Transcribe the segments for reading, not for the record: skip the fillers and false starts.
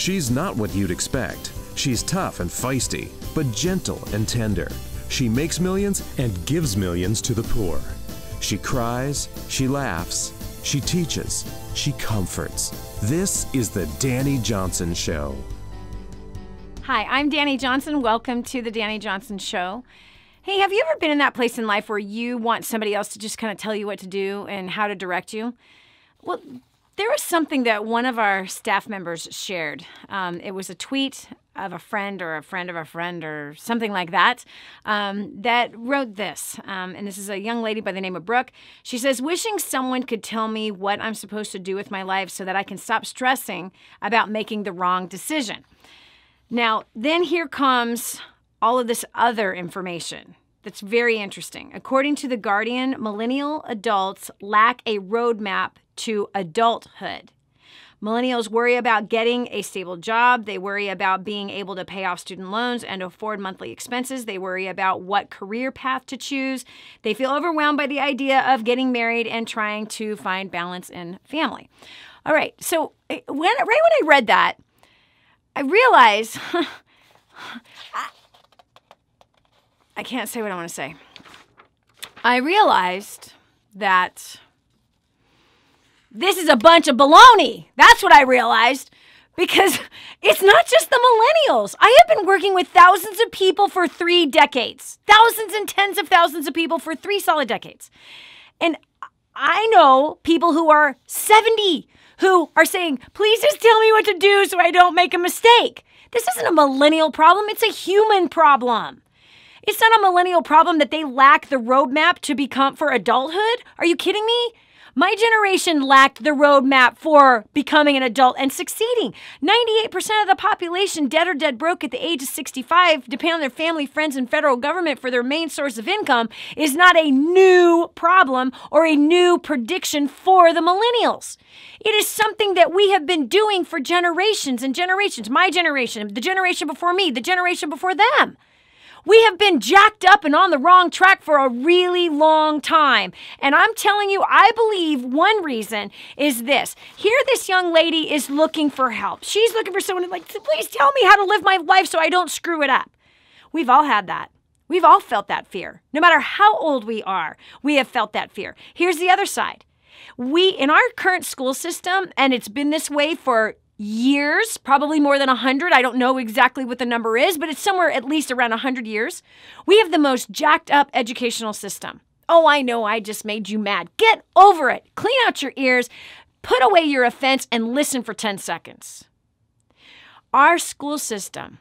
She's not what you'd expect. She's tough and feisty, but gentle and tender. She makes millions and gives millions to the poor. She cries, she laughs, she teaches, she comforts. This is the Dani Johnson Show. Hi, I'm Dani Johnson. Welcome to the Dani Johnson Show. Hey, have you ever been in that place in life where you want somebody else to just kind of tell you what to do and how to direct you? Well, there was something that one of our staff members shared. It was a tweet of a friend or a friend of a friend or something like that, that wrote this. And this is a young lady by the name of Brooke. She says, wishing someone could tell me what I'm supposed to do with my life so that I can stop stressing about making the wrong decision. Now, then here comes all of this other information that's very interesting. According to The Guardian, millennial adults lack a roadmap to adulthood. Millennials worry about getting a stable job. They worry about being able to pay off student loans and afford monthly expenses. They worry about what career path to choose. They feel overwhelmed by the idea of getting married and trying to find balance in family. All right, so right when I read that, I realized, I can't say what I want to say. I realized that this is a bunch of baloney. That's what I realized, because it's not just the millennials. I have been working with thousands of people for 3 decades, thousands and tens of thousands of people for 3 solid decades. And I know people who are 70 who are saying, please just tell me what to do so I don't make a mistake. This isn't a millennial problem. It's a human problem. It's not a millennial problem that they lack the roadmap to become for adulthood. Are you kidding me? My generation lacked the roadmap for becoming an adult and succeeding. 98% of the population, dead or dead broke at the age of 65, depend on their family, friends, and federal government for their main source of income, is not a new problem or a new prediction for the millennials. It is something that we have been doing for generations and generations. My generation, the generation before me, the generation before them. We have been jacked up and on the wrong track for a really long time. And I'm telling you, I believe one reason is this. Here this young lady is looking for help. She's looking for someone like, please tell me how to live my life so I don't screw it up. We've all had that. We've all felt that fear. No matter how old we are, we have felt that fear. Here's the other side. In our current school system, and it's been this way for years, probably more than 100. I don't know exactly what the number is, but it's somewhere at least around 100 years. We have the most jacked up educational system. Oh, I know, I just made you mad. Get over it. Clean out your ears, put away your offense, and listen for 10 seconds. Our school system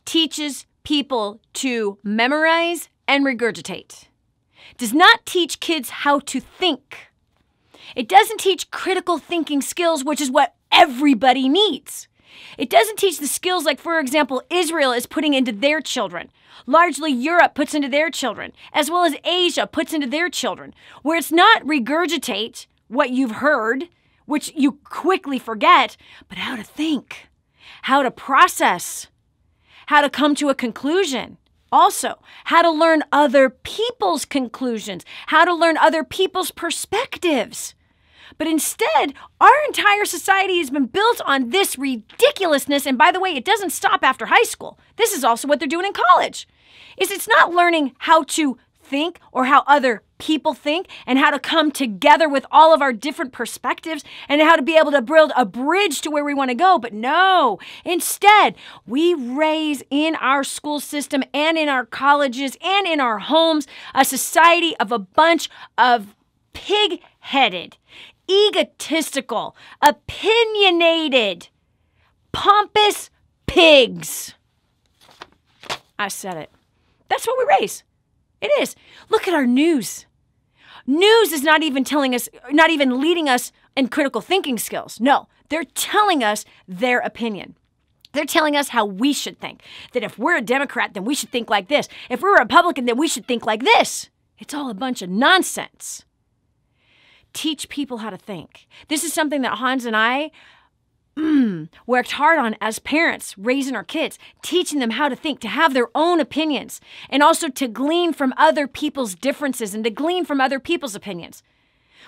teaches people to memorize and regurgitate. Does not teach kids how to think. It doesn't teach critical thinking skills, which is what everybody needs. It doesn't teach the skills like, for example, Israel is putting into their children. Largely Europe puts into their children, as well as Asia puts into their children, where it's not regurgitate what you've heard, which you quickly forget, but how to think, how to process, how to come to a conclusion. Also, how to learn other people's conclusions, how to learn other people's perspectives. But instead, our entire society has been built on this ridiculousness. And by the way, it doesn't stop after high school. This is also what they're doing in college. It's not learning how to think or how other people think and how to come together with all of our different perspectives and how to be able to build a bridge to where we want to go. But no, instead, we raise in our school system and in our colleges and in our homes a society of a bunch of pig-headed, egotistical, opinionated, pompous pigs. I said it. That's what we raise. It is. Look at our news. News is not even telling us, not even leading us in critical thinking skills. No, they're telling us their opinion. They're telling us how we should think. That if we're a Democrat, then we should think like this. If we're a Republican, then we should think like this. It's all a bunch of nonsense. Teach people how to think. This is something that Hans and I worked hard on as parents, raising our kids, teaching them how to think, to have their own opinions, and also to glean from other people's differences and to glean from other people's opinions.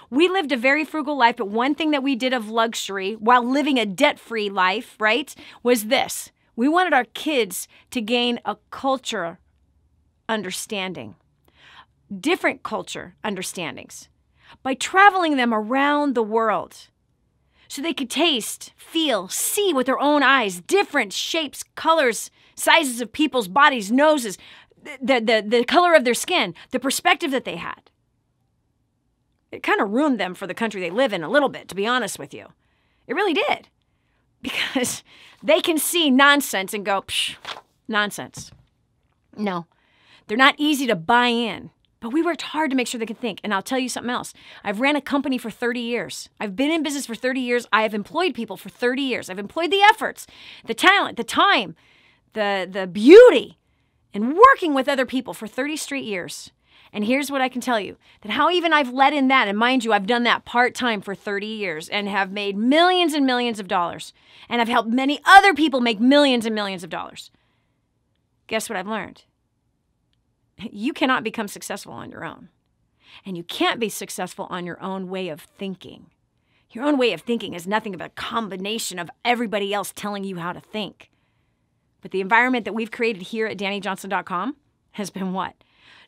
We lived a very frugal life, but one thing that we did of luxury while living a debt-free life, right, was this. We wanted our kids to gain a culture understanding, different culture understandings, by traveling them around the world so they could taste, feel, see with their own eyes different shapes, colors, sizes of people's bodies, noses, the color of their skin, the perspective that they had. It kind of ruined them for the country they live in a little bit, to be honest with you. It really did. Because they can see nonsense and go, psh, nonsense. No, they're not easy to buy in. But we worked hard to make sure they could think. And I'll tell you something else. I've ran a company for 30 years. I've been in business for 30 years. I have employed people for 30 years. I've employed the efforts, the talent, the time, the beauty, and working with other people for 30 straight years. And here's what I can tell you, that how even I've led in that, and mind you, I've done that part-time for 30 years and have made millions and millions of dollars. And I've helped many other people make millions and millions of dollars. Guess what I've learned? You cannot become successful on your own. And you can't be successful on your own way of thinking. Your own way of thinking is nothing but a combination of everybody else telling you how to think. But the environment that we've created here at DaniJohnson.com has been what?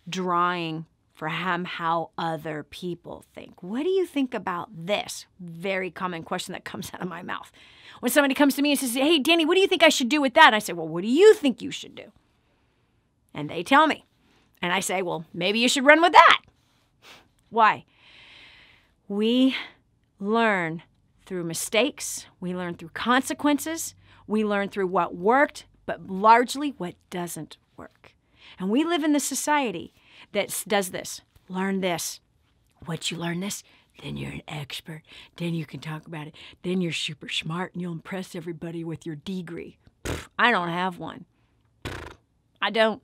Drawing from how other people think. What do you think about this? Very common question that comes out of my mouth. When somebody comes to me and says, hey, Dani, what do you think I should do with that? And I say, well, what do you think you should do? And they tell me. And I say, well, maybe you should run with that. Why? We learn through mistakes. We learn through consequences. We learn through what worked, but largely what doesn't work. And we live in this society that does this. Learn this. Once you learn this, then you're an expert. Then you can talk about it. Then you're super smart and you'll impress everybody with your degree. I don't have one. I don't.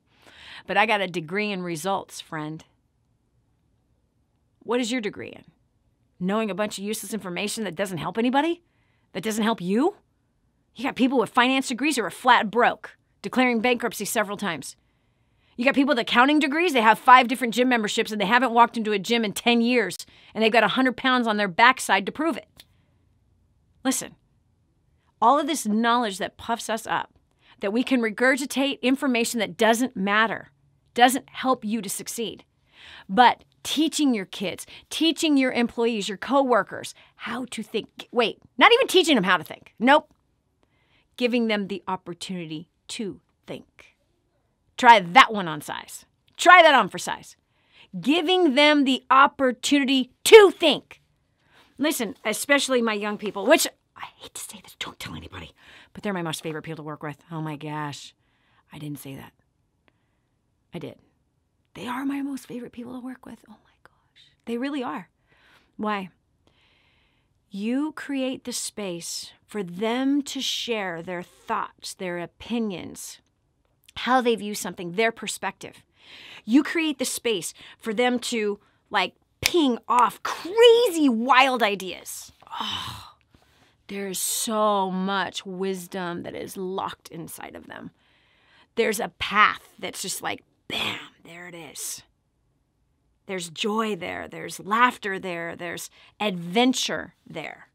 But I got a degree in results, friend. What is your degree in? Knowing a bunch of useless information that doesn't help anybody? That doesn't help you? You got people with finance degrees who are flat broke, declaring bankruptcy several times. You got people with accounting degrees, they have 5 different gym memberships and they haven't walked into a gym in 10 years and they've got 100 pounds on their backside to prove it. Listen, all of this knowledge that puffs us up, that we can regurgitate information that doesn't matter, doesn't help you to succeed. But teaching your kids, teaching your employees, your coworkers how to think. Wait, not even teaching them how to think. Nope. Giving them the opportunity to think. Try that one on size. Try that on for size. Giving them the opportunity to think. Listen, especially my young people, which I hate to say this, don't tell anybody, but they're my most favorite people to work with. Oh my gosh, I didn't say that. I did. They are my most favorite people to work with. Oh my gosh, they really are. Why? You create the space for them to share their thoughts, their opinions, how they view something, their perspective. You create the space for them to ping off crazy, wild ideas. Oh. There's so much wisdom that is locked inside of them. There's a path that's just bam, there it is. There's joy there. There's laughter there. There's adventure there.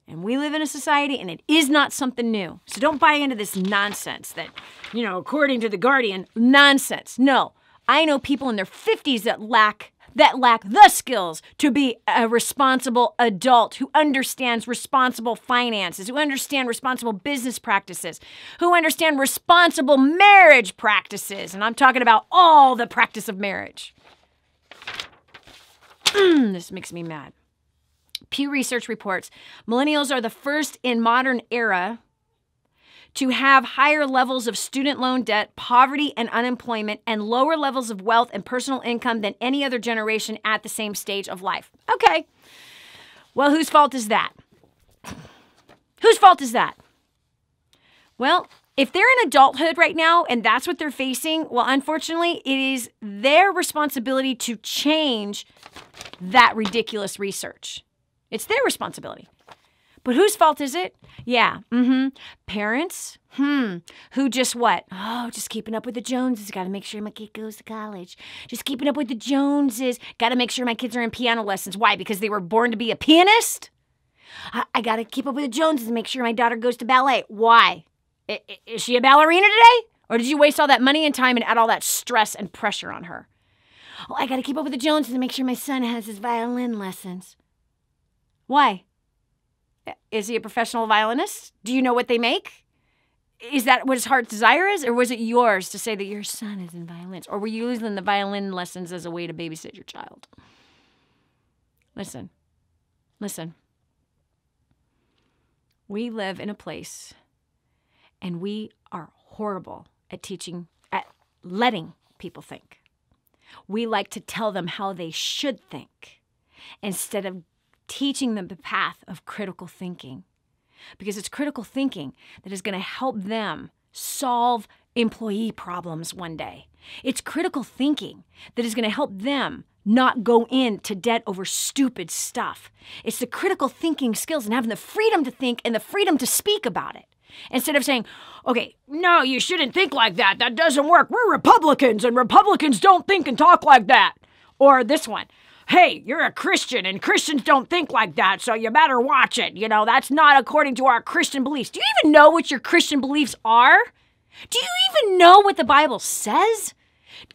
And we live in a society, and it is not something new. So don't buy into this nonsense that, according to The Guardian, nonsense. No, I know people in their 50s that lack the skills to be a responsible adult who understands responsible finances, who understand responsible business practices, who understand responsible marriage practices. And I'm talking about all the practice of marriage. This makes me mad. Pew Research reports millennials are the first in modern era to have higher levels of student loan debt, poverty and unemployment, and lower levels of wealth and personal income than any other generation at the same stage of life. Okay. Well, whose fault is that? Whose fault is that? Well, if they're in adulthood right now and that's what they're facing, well, unfortunately, it is their responsibility to change that ridiculous research. It's their responsibility. But whose fault is it? Yeah, parents, who just what? Oh, just keeping up with the Joneses. Got to make sure my kid goes to college. Just keeping up with the Joneses. Got to make sure my kids are in piano lessons. Why? Because they were born to be a pianist? I got to keep up with the Joneses and make sure my daughter goes to ballet. Why? Is she a ballerina today? Or did you waste all that money and time and add all that stress and pressure on her? Oh, I got to keep up with the Joneses and make sure my son has his violin lessons. Why? Is he a professional violinist? Do you know what they make? Is that what his heart's desire is? Or was it yours to say that your son is in violins? Or were you using the violin lessons as a way to babysit your child? Listen. We live in a place, and we are horrible at letting people think. We like to tell them how they should think instead of teaching them the path of critical thinking. Because it's critical thinking that is going to help them solve employee problems one day. It's critical thinking that is going to help them not go into debt over stupid stuff. It's the critical thinking skills and having the freedom to think and the freedom to speak about it. Instead of saying, okay, no, you shouldn't think like that. That doesn't work. We're Republicans, and Republicans don't think and talk like that. Or this one, hey, you're a Christian, and Christians don't think like that, so you better watch it. You know, that's not according to our Christian beliefs. Do you even know what your Christian beliefs are? Do you even know what the Bible says?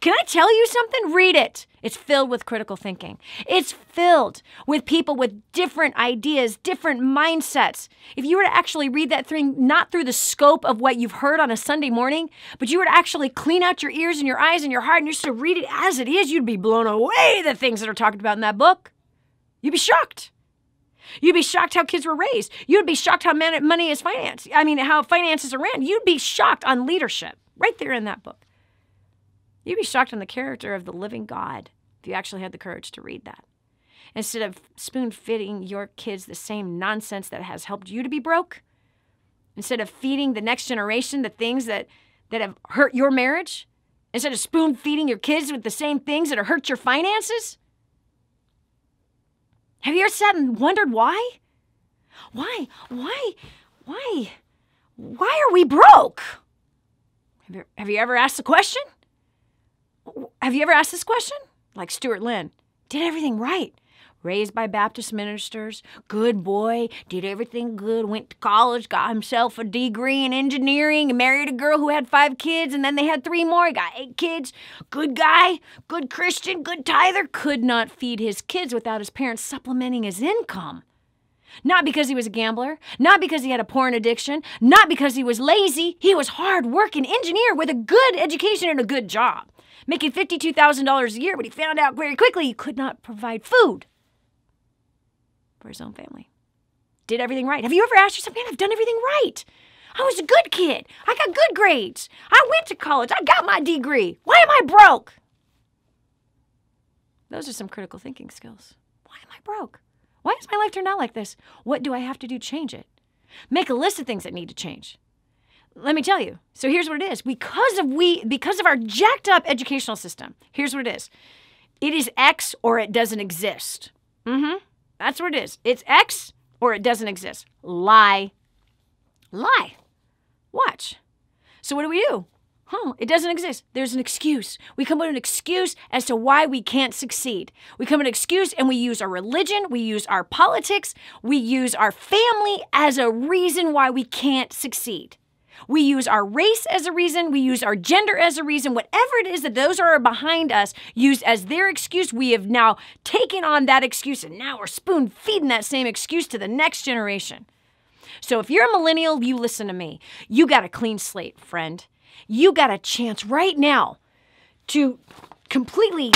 Can I tell you something? Read it. It's filled with critical thinking. It's filled with people with different ideas, different mindsets. If you were to actually read that thing, not through the scope of what you've heard on a Sunday morning, but you were to actually clean out your ears and your eyes and your heart and just to read it as it is, you'd be blown away the things that are talked about in that book. You'd be shocked. You'd be shocked how kids were raised. You'd be shocked how money is financed. How finances are ran. You'd be shocked on leadership right there in that book. You'd be shocked on the character of the living God if you actually had the courage to read that. Instead of spoon-feeding your kids the same nonsense that has helped you to be broke, instead of feeding the next generation the things that have hurt your marriage, instead of spoon-feeding your kids with the same things that have hurt your finances. Have you ever sat and wondered why? Why are we broke? Have you ever asked the question? Have you ever asked this question? Like Stuart Lynn, did everything right. Raised by Baptist ministers, good boy, did everything good, went to college, got himself a degree in engineering, married a girl who had 5 kids, and then they had 3 more, he got 8 kids. Good guy, good Christian, good tither, could not feed his kids without his parents supplementing his income. Not because he was a gambler, not because he had a porn addiction, not because he was lazy. He was hard-working engineer with a good education and a good job, making $52,000 a year, but he found out very quickly he could not provide food for his own family. Did everything right. Have you ever asked yourself, man, I've done everything right. I was a good kid. I got good grades. I went to college. I got my degree. Why am I broke? Those are some critical thinking skills. Why am I broke? Why has my life turned out like this? What do I have to do to change it? Make a list of things that need to change. Let me tell you. So here's what it is. Because of our jacked up educational system, here's what it is. It is X or it doesn't exist. That's what it is. It's X or it doesn't exist. Lie. Watch. So what do? It doesn't exist. There's an excuse. We come up with an excuse as to why we can't succeed. We come up with an excuse and we use our religion, we use our politics, we use our family as a reason why we can't succeed. We use our race as a reason. We use our gender as a reason. Whatever it is that those are behind us used as their excuse, we have now taken on that excuse, and now we're spoon-feeding that same excuse to the next generation. So if you're a millennial, you listen to me. You got a clean slate, friend. You got a chance right now to completely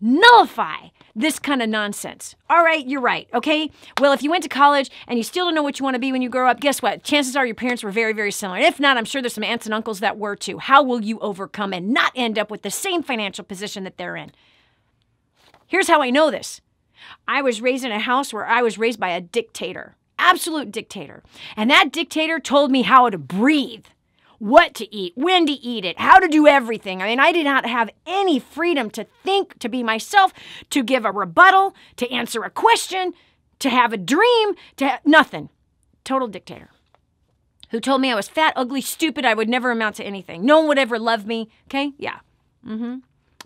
nullify this kind of nonsense. All right, you're right, okay? Well, if you went to college and you still don't know what you want to be when you grow up, guess what? Chances are your parents were very, very similar. And if not, I'm sure there's some aunts and uncles that were too. How will you overcome and not end up with the same financial position that they're in? Here's how I know this. I was raised in a house where I was raised by a dictator, absolute dictator. And that dictator told me how to breathe, what to eat, when to eat it, how to do everything. I mean, I did not have any freedom to think, to be myself, to give a rebuttal, to answer a question, to have a dream, nothing. total dictator, who told me I was fat, ugly, stupid, I would never amount to anything. No one would ever love me, okay? Yeah.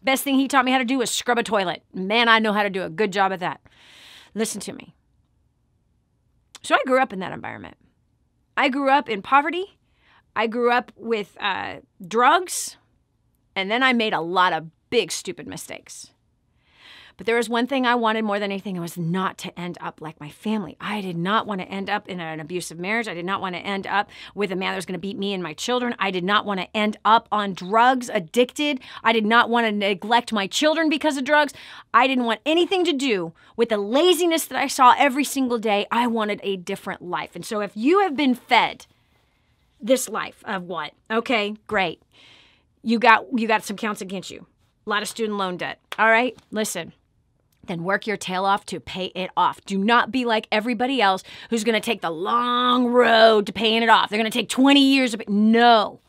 Best thing he taught me how to do was scrub a toilet. Man, I know how to do a good job at that. Listen to me. So I grew up in that environment. I grew up in poverty. I grew up with drugs. And then I made a lot of big, stupid mistakes. But there was one thing I wanted more than anything. It was not to end up like my family. I did not want to end up in an abusive marriage. I did not want to end up with a man that was going to beat me and my children. I did not want to end up on drugs, addicted. I did not want to neglect my children because of drugs. I didn't want anything to do with the laziness that I saw every single day. I wanted a different life. And so if you have been fed this life of what? Okay, great. You got some counts against you. A lot of student loan debt. All right, listen. Then work your tail off to pay it off. Do not be like everybody else who's going to take the long road to paying it off. They're going to take 20 years of it. No.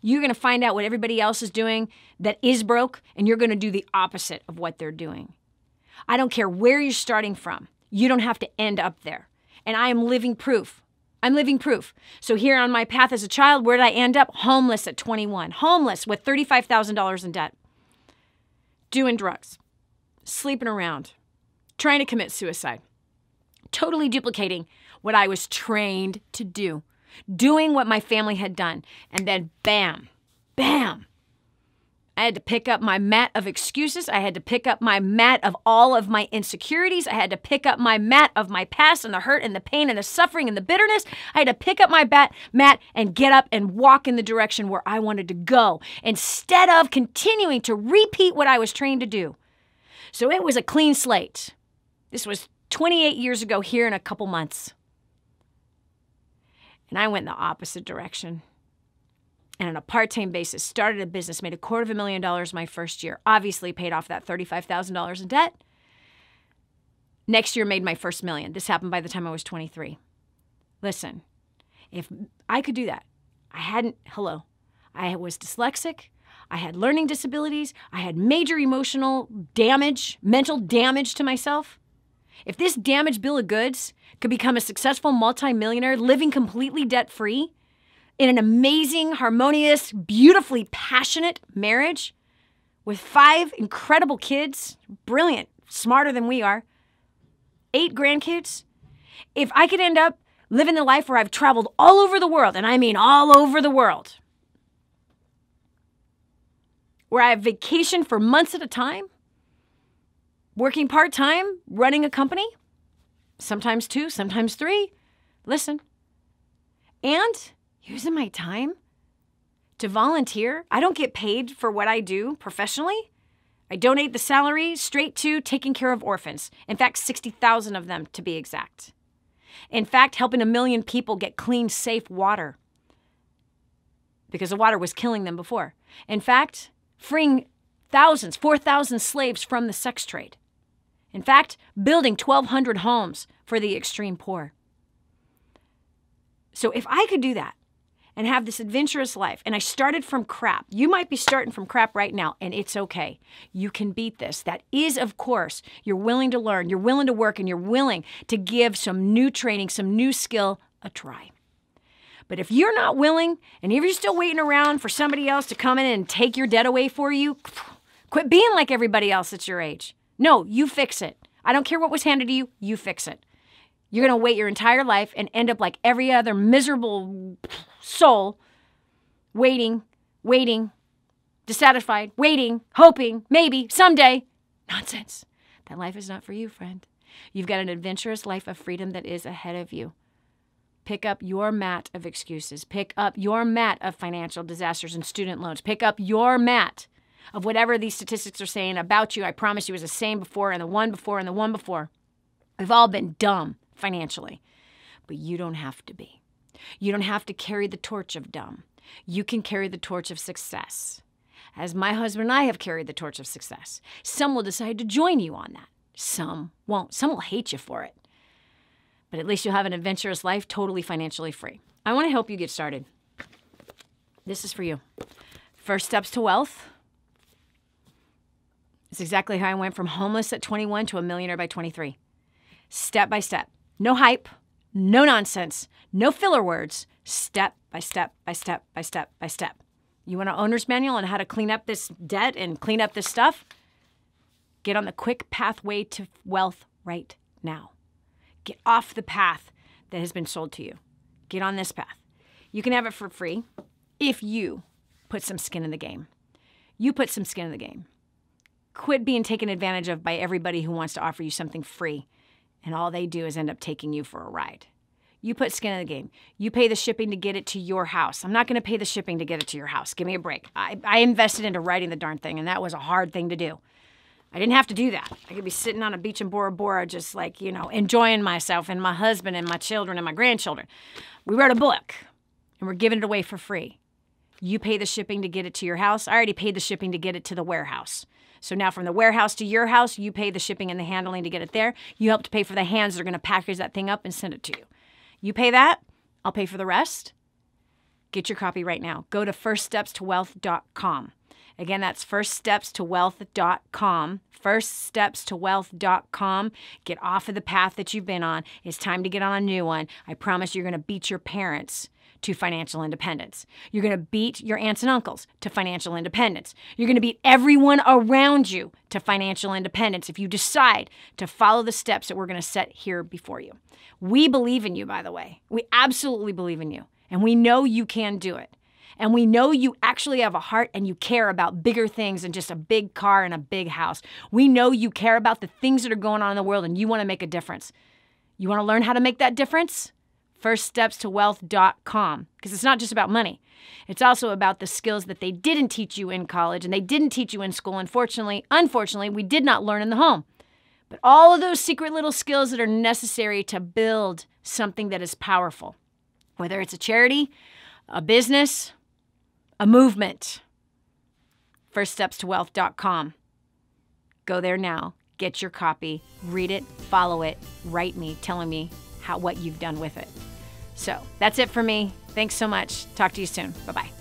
You're going to find out what everybody else is doing that is broke, and you're going to do the opposite of what they're doing. I don't care where you're starting from. You don't have to end up there. And I am living proof. I'm living proof. So here on my path as a child, where did I end up? Homeless at 21. Homeless with $35,000 in debt. Doing drugs. Sleeping around, trying to commit suicide, totally duplicating what I was trained to do, doing what my family had done. And then bam, bam. I had to pick up my mat of excuses. I had to pick up my mat of all of my insecurities. I had to pick up my mat of my past and the hurt and the pain and the suffering and the bitterness. I had to pick up my mat and get up and walk in the direction where I wanted to go instead of continuing to repeat what I was trained to do. So it was a clean slate. This was 28 years ago here in a couple months. And I went in the opposite direction. And on a part-time basis, started a business, made $250,000 my first year. Obviously paid off that $35,000 in debt. Next year made my first $1 million. This happened by the time I was 23. Listen, if I could do that, I was dyslexic. I had learning disabilities. I had major emotional damage, mental damage to myself. If this damaged bill of goods could become a successful multimillionaire living completely debt-free in an amazing, harmonious, beautifully passionate marriage with 5 incredible kids, brilliant, smarter than we are, 8 grandkids, if I could end up living the life where I've traveled all over the world, and I mean all over the world, where I have vacation for months at a time, working part-time, running a company, sometimes 2, sometimes 3, listen, and using my time to volunteer. I don't get paid for what I do professionally. I donate the salary straight to taking care of orphans. In fact, 60,000 of them to be exact. In fact, helping 1 million people get clean, safe water because the water was killing them before. In fact, freeing 4,000 slaves from the sex trade. In fact, building 1,200 homes for the extreme poor. So if I could do that and have this adventurous life, and I started from crap, you might be starting from crap right now, and it's okay. You can beat this. That is, of course, you're willing to learn, you're willing to work, and you're willing to give some new training, some new skill a try. But if you're not willing, and if you're still waiting around for somebody else to come in and take your debt away for you, quit being like everybody else that's your age. No, you fix it. I don't care what was handed to you, you fix it. You're going to wait your entire life and end up like every other miserable soul, waiting, dissatisfied, waiting, hoping, maybe, someday. Nonsense. That life is not for you, friend. You've got an adventurous life of freedom that is ahead of you. Pick up your mat of excuses. Pick up your mat of financial disasters and student loans. Pick up your mat of whatever these statistics are saying about you. I promise you it was the same before and the one before and the one before. We've all been dumb financially, but you don't have to be. You don't have to carry the torch of dumb. You can carry the torch of success. As my husband and I have carried the torch of success. Some will decide to join you on that. Some won't. Some will hate you for it. But at least you'll have an adventurous life, totally financially free. I want to help you get started. This is for you. First steps to wealth. It's exactly how I went from homeless at 21 to a millionaire by 23. Step by step. No hype. No nonsense. No filler words. Step by step by step by step by step. You want an owner's manual on how to clean up this debt and clean up this stuff? Get on the quick pathway to wealth right now. Get off the path that has been sold to you. Get on this path. You can have it for free if you put some skin in the game. You put some skin in the game. Quit being taken advantage of by everybody who wants to offer you something free, and all they do is end up taking you for a ride. You put skin in the game. You pay the shipping to get it to your house. I'm not going to pay the shipping to get it to your house. Give me a break. I invested into writing the darn thing, and that was a hard thing to do. I didn't have to do that. I could be sitting on a beach in Bora Bora just like, enjoying myself and my husband and my children and my grandchildren. We wrote a book, and we're giving it away for free. You pay the shipping to get it to your house. I already paid the shipping to get it to the warehouse. So now from the warehouse to your house, you pay the shipping and the handling to get it there. You help to pay for the hands that are going to package that thing up and send it to you. You pay that, I'll pay for the rest. Get your copy right now. Go to firststepstowealth.com. Again, that's firststepstowealth.com. Firststepstowealth.com. Get off of the path that you've been on. It's time to get on a new one. I promise you're going to beat your parents to financial independence. You're going to beat your aunts and uncles to financial independence. You're going to beat everyone around you to financial independence if you decide to follow the steps that we're going to set here before you. We believe in you, by the way. We absolutely believe in you. And we know you can do it. And we know you actually have a heart and you care about bigger things than just a big car and a big house. We know you care about the things that are going on in the world and you want to make a difference. You want to learn how to make that difference? firststepstowealth.com, because it's not just about money. It's also about the skills that they didn't teach you in college and they didn't teach you in school. Unfortunately, we did not learn in the home. But all of those secret little skills that are necessary to build something that is powerful, whether it's a charity, a business, a movement. firststepstowealth.com. Go there now. Get your copy. Read it. Follow it. Write me telling me what you've done with it. So that's it for me. Thanks so much. Talk to you soon. Bye-bye.